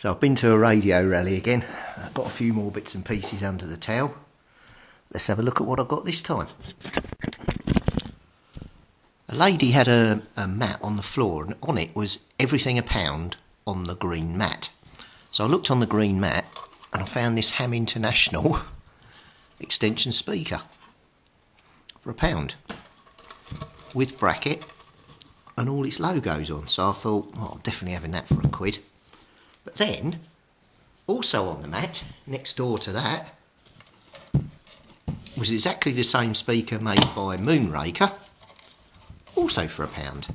So I've been to a radio rally again. I've got a few more bits and pieces under the towel. Let's have a look at what I've got this time. A lady had a mat on the floor, and on it was everything £1 on the green mat. So I looked on the green mat and I found this Ham International extension speaker for £1 with bracket and all its logos on. So I thought, well, I'm definitely having that for £1. But then, also on the mat, next door to that, was exactly the same speaker made by Moonraker, also for £1.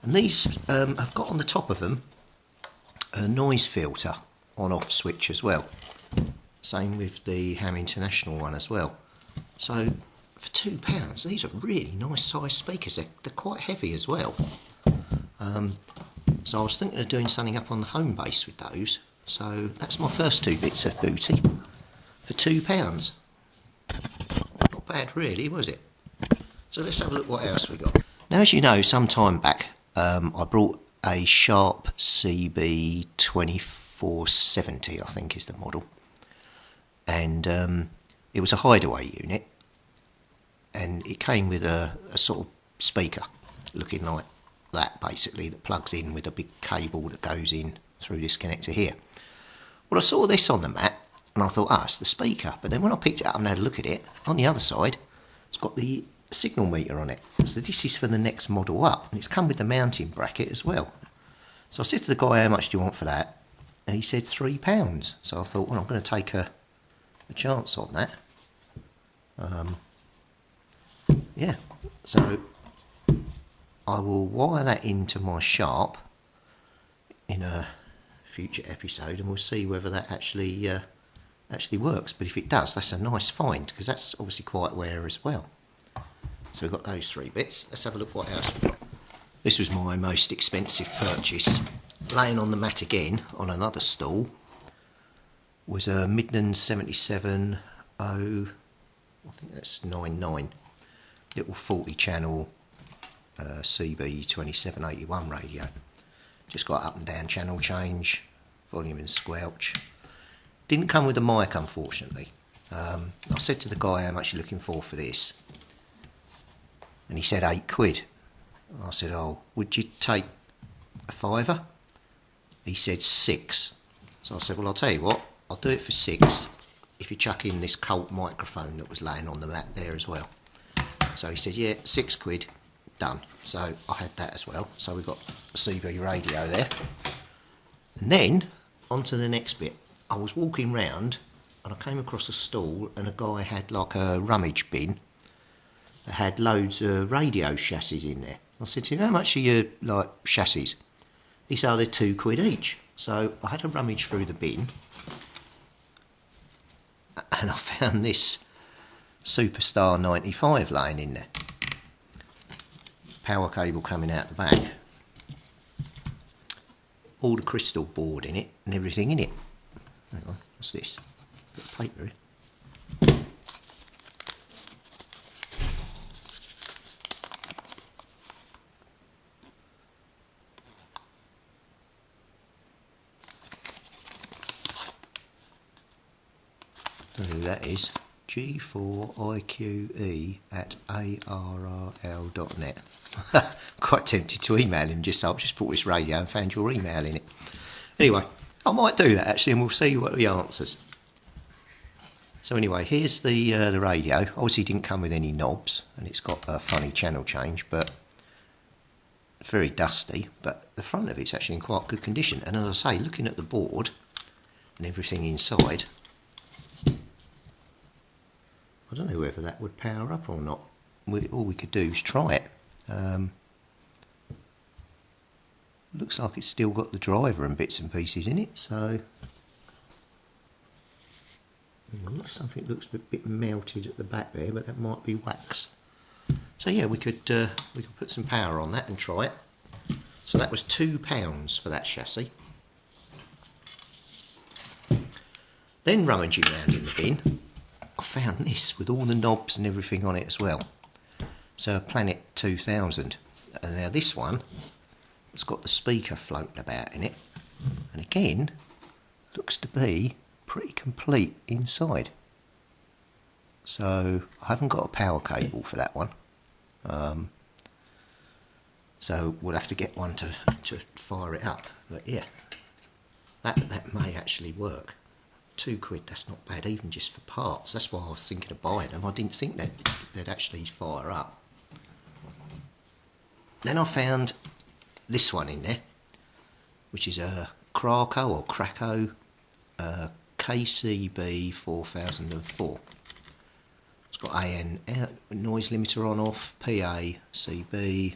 And these have got on the top of them a noise filter on-off switch as well. Same with the Ham International one as well. So for £2, these are really nice sized speakers. They're quite heavy as well. So I was thinking of doing something up on the home base with those. So that's my first two bits of booty for £2. Not bad really, was it? So let's have a look what else we got. Now, as you know, some time back I brought a Sharp CB 2470, I think is the model. And it was a hideaway unit. And it came with a sort of speaker looking like that, basically, that plugs in with a big cable that goes in through this connector here. Well, I saw this on the mat and I thought, it's the speaker. But then when I picked it up and had a look at it, on the other side, it's got the signal meter on it. So this is for the next model up, and it's come with the mounting bracket as well. So I said to the guy, how much do you want for that? And he said £3. So I thought, well, I'm going to take a chance on that. Yeah, so I will wire that into my Sharp in a future episode, and we'll see whether that actually works. But if it does, that's a nice find, because that's obviously quite rare as well. So we've got those three bits. Let's have a look what else we've got. This was my most expensive purchase. Laying on the mat again on another stool was a Midland 77 I think that's 99, little 40 channel CB 2781 radio. Just got up and down channel change, volume and squelch. Didn't come with a mic, unfortunately. I said to the guy, how much are you looking for this? And he said £8. I said, oh, would you take a £5? He said £6. So I said, well, I'll tell you what, I'll do it for £6 if you chuck in this Colt microphone that was laying on the mat there as well. So he said, yeah, £6, done. So I had that as well. So we've got a CB radio there. And then, on to the next bit. I was walking round and I came across a stall, and a guy had like a rummage bin that had loads of radio chassis in there. I said to him, how much are your chassis? He said, they're £2 each. So I had to rummage through the bin, and I found this Superstar 95 laying in there. Power cable coming out the back. All the crystal board in it and everything in it. Hang on, what's this? Bit of paper here. Don't know who that is. G4IQE@arrl.net. Quite tempted to email him, just so I've just bought this radio and found your email in it. Anyway, I might do that actually, and we'll see what he answers. So anyway, here's the radio. Obviously it didn't come with any knobs, and it's got a funny channel change, but it's very dusty. But the front of it's actually in quite good condition. And as I say, looking at the board and everything inside, I don't know whether that would power up or not. All we could do is try it. Looks like it's still got the driver and bits and pieces in it, so something looks a bit melted at the back there, but that might be wax. So yeah, we could put some power on that and try it. So that was £2 for that chassis. Then rummaging around in the bin, I found this with all the knobs and everything on it as well. So a Planet 2000. And now this one, it's got the speaker floating about in it. And again, looks to be pretty complete inside. So I haven't got a power cable for that one. So we'll have to get one to fire it up. But yeah, that may actually work. £2, that's not bad, even just for parts. That's why I was thinking of buying them. I didn't think they'd actually fire up. Then I found this one in there, which is a Krakow KCB 4004. It's got AN noise limiter on off, PA, CB,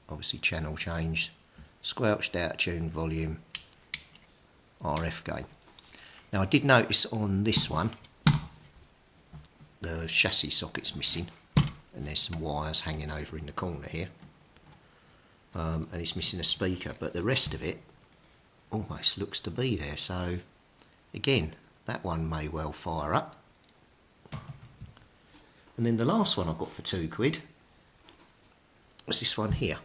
obviously channel change, squelched out tune volume, RF gain. Now I did notice on this one the chassis socket's missing, and there's some wires hanging over in the corner here, and it's missing a speaker, but the rest of it almost looks to be there. So again, that one may well fire up. And then the last one I got for £2 was this one here.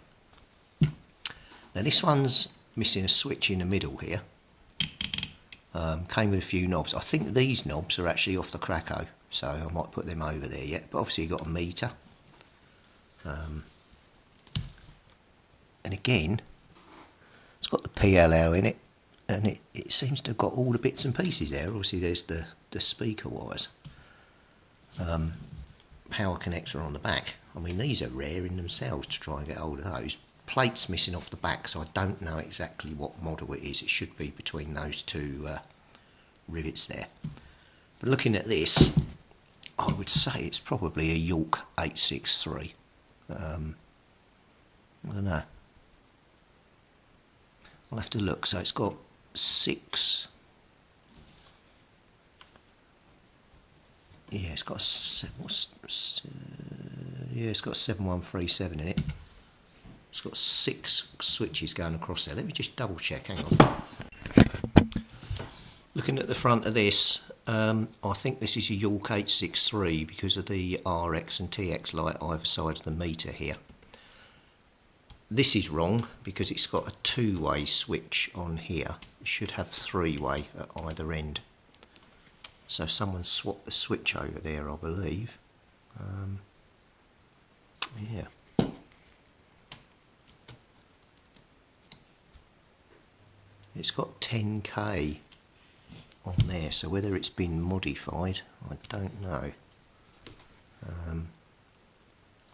Now this one's missing a switch in the middle here. Came with a few knobs. I think these knobs are actually off the Krakow, so I might put them over there yet. But obviously you've got a meter. And again, it's got the PLL in it, and it seems to have got all the bits and pieces there. Obviously there's the speaker wires. Power connector on the back. I mean, these are rare in themselves to try and get hold of those. Plates missing off the back, so I don't know exactly what model it is. It should be between those two rivets there. But looking at this, I would say it's probably a York 863. I don't know. I'll have to look. So it's got 6. Yeah, it's got it's got a 7137 in it. It's got 6 switches going across there. Let me just double check, hang on. Looking at the front of this, I think this is a York 863 because of the RX and TX light either side of the meter here. This is wrong because it's got a 2-way switch on here. It should have 3-way at either end. So someone swapped the switch over there, I believe. Yeah. It's got 10k on there, so whether it's been modified, I don't know. I'll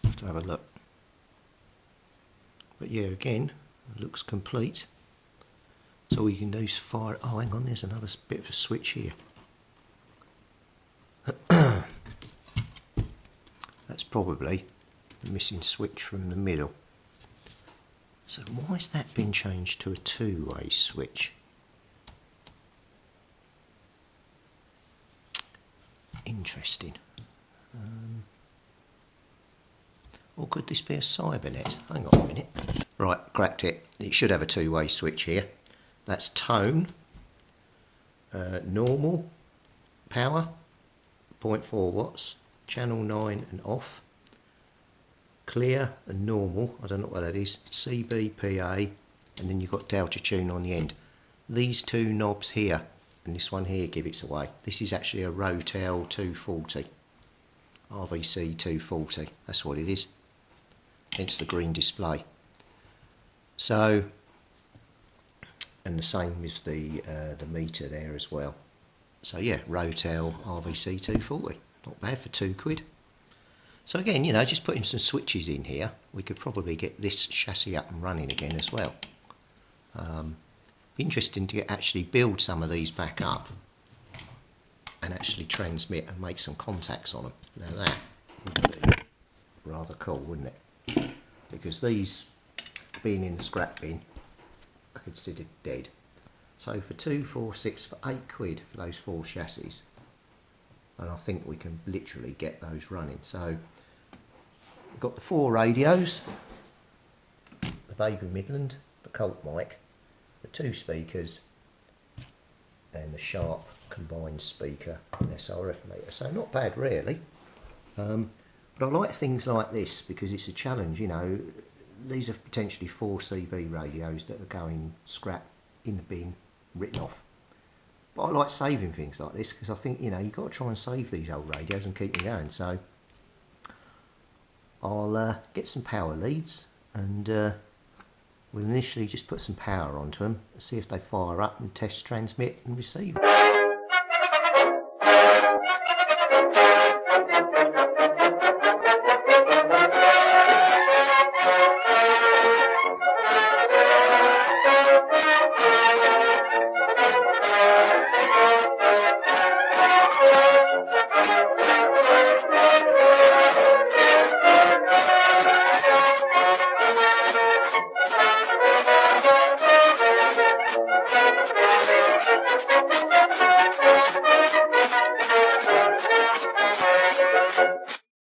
have to have a look. But yeah, again, it looks complete. So all you can do is fire. Oh, hang on, there's another bit of a switch here. That's probably the missing switch from the middle. So why has that been changed to a 2-way switch? Interesting. Or could this be a Cybernet? Hang on a minute. Right, cracked it. It should have a 2-way switch here. That's tone, normal, power, 0.4 watts, channel 9 and off, clear and normal, I don't know what that is, CB, PA, and then you've got delta tune on the end. These two knobs here and this one here give it away. This is actually a Rotel 240, RVC 240, that's what it is, hence the green display. So, and the same with the meter there as well. So yeah, Rotel RVC 240, not bad for £2. So again, you know, just putting some switches in here, we could probably get this chassis up and running again as well. Interesting to actually build some of these back up and actually transmit and make some contacts on them. Now that would be rather cool, wouldn't it? Because these, being in the scrap bin, are considered dead. So for 2, 4, 6, for £8 for those 4 chassis, and I think we can literally get those running. So we've got the 4 radios, the Baby Midland, the Colt mic, the 2 speakers, and the Sharp combined speaker and SRF meter. So not bad really. But I like things like this because it's a challenge, you know. These are potentially 4 CB radios that are going scrap in the bin, written off. But I like saving things like this because I think, you know, you've got to try and save these old radios and keep them going. So I'll get some power leads and we'll initially just put some power onto them, see if they fire up and test, transmit and receive.